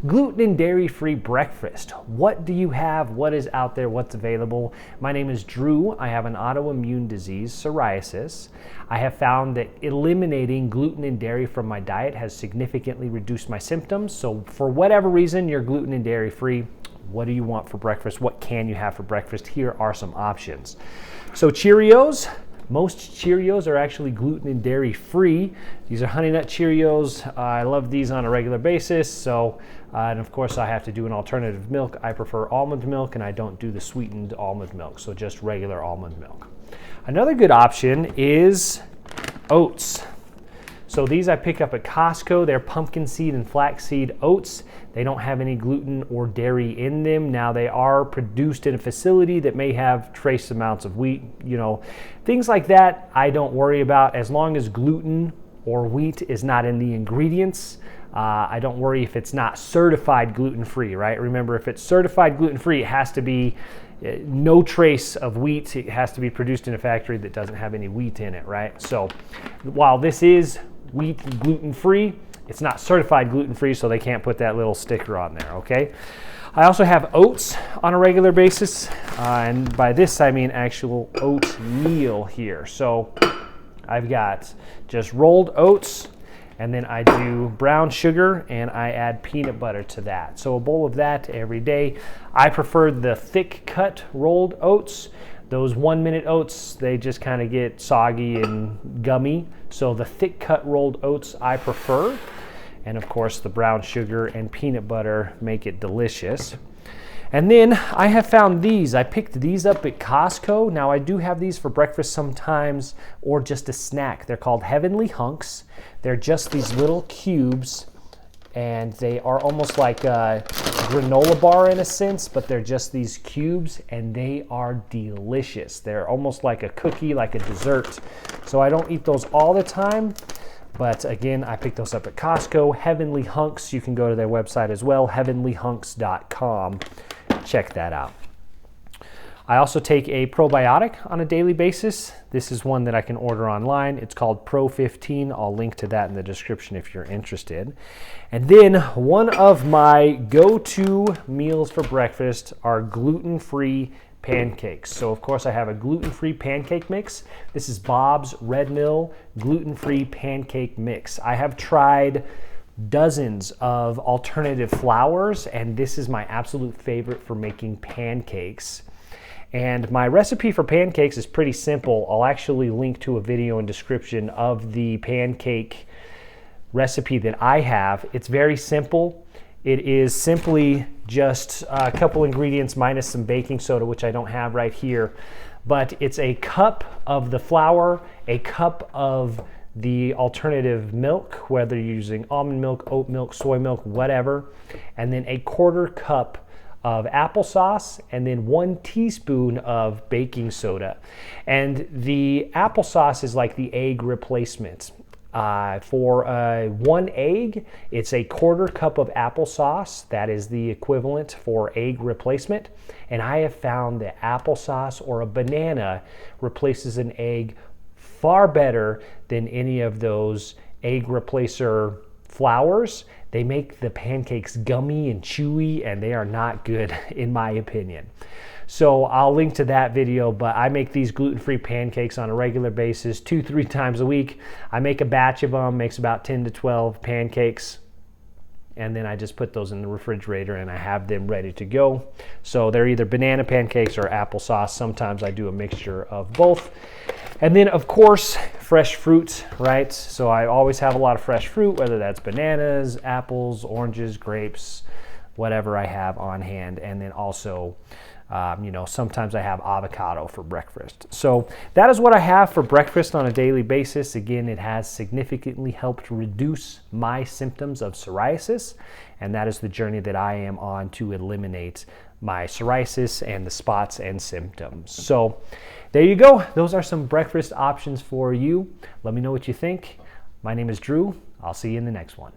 Gluten and dairy-free breakfast. What do you have? What is out there? What's available? My name is Drew. I have an autoimmune disease, psoriasis. I have found that eliminating gluten and dairy from my diet has significantly reduced my symptoms. So for whatever reason, you're gluten and dairy-free. What do you want for breakfast? What can you have for breakfast? Here are some options. So Cheerios. Most Cheerios are actually gluten and dairy free. These are Honey Nut Cheerios. I love these on a regular basis. So, and of course I have to do an alternative milk. I prefer almond milk and I don't do the sweetened almond milk. So just regular almond milk. Another good option is oats. So these I pick up at Costco. They're pumpkin seed and flaxseed oats. They don't have any gluten or dairy in them. Now they are produced in a facility that may have trace amounts of wheat, things like that I don't worry about as long as gluten or wheat is not in the ingredients. I don't worry if it's not certified gluten-free, right? Remember, if it's certified gluten-free, it has to be no trace of wheat. It has to be produced in a factory that doesn't have any wheat in it, right? So while this is wheat gluten-free, it's not certified gluten-free, so they can't put that little sticker on there, okay? I also have oats on a regular basis, and by this I mean actual oatmeal here. So I've got just rolled oats, and then I do brown sugar, and I add peanut butter to that. So a bowl of that every day. I prefer the thick cut rolled oats. Those 1 minute oats, they just kind of get soggy and gummy. So the thick cut rolled oats I prefer. And of course the brown sugar and peanut butter make it delicious. And then I have found these. I picked these up at Costco. Now I do have these for breakfast sometimes or just a snack. They're called Heavenly Hunks. They're just these little cubes and they are almost like a granola bar in a sense, but they're just these cubes and they are delicious. They're almost like a cookie, like a dessert. So I don't eat those all the time, but again, I picked those up at Costco. Heavenly Hunks, you can go to their website as well, heavenlyhunks.com. Check that out. I also take a probiotic on a daily basis. This is one that I can order online. It's called Pro 15. I'll link to that in the description if you're interested. And then one of my go-to meals for breakfast are gluten-free pancakes. So of course I have a gluten-free pancake mix. This is Bob's Red Mill gluten-free pancake mix. I have tried dozens of alternative flours and this is my absolute favorite for making pancakes. And my recipe for pancakes is pretty simple. I'll actually link to a video in description of the pancake recipe that I have. It's very simple. It is simply just a couple ingredients minus some baking soda, which I don't have right here. But it's a cup of the flour, a cup of the alternative milk, whether you're using almond milk, oat milk, soy milk, whatever, and then a quarter cup of applesauce, and then 1 teaspoon of baking soda. And the applesauce is like the egg replacement. For 1 egg, it's a quarter cup of applesauce. That is the equivalent for egg replacement. And I have found that applesauce or a banana replaces an egg far better than any of those egg replacer flours. They make the pancakes gummy and chewy and they are not good in my opinion. So I'll link to that video, but I make these gluten-free pancakes on a regular basis, 2-3 times a week. I make a batch of them, makes about 10 to 12 pancakes. And then I just put those in the refrigerator and I have them ready to go. So they're either banana pancakes or applesauce. Sometimes I do a mixture of both. And then of course, fresh fruit, right? So I always have a lot of fresh fruit, whether that's bananas, apples, oranges, grapes, whatever I have on hand. And then also, sometimes I have avocado for breakfast. So that is what I have for breakfast on a daily basis. Again, it has significantly helped reduce my symptoms of psoriasis, and that is the journey that I am on to eliminate my psoriasis and the spots and symptoms. So there you go. Those are some breakfast options for you. Let me know what you think. My name is Drew. I'll see you in the next one.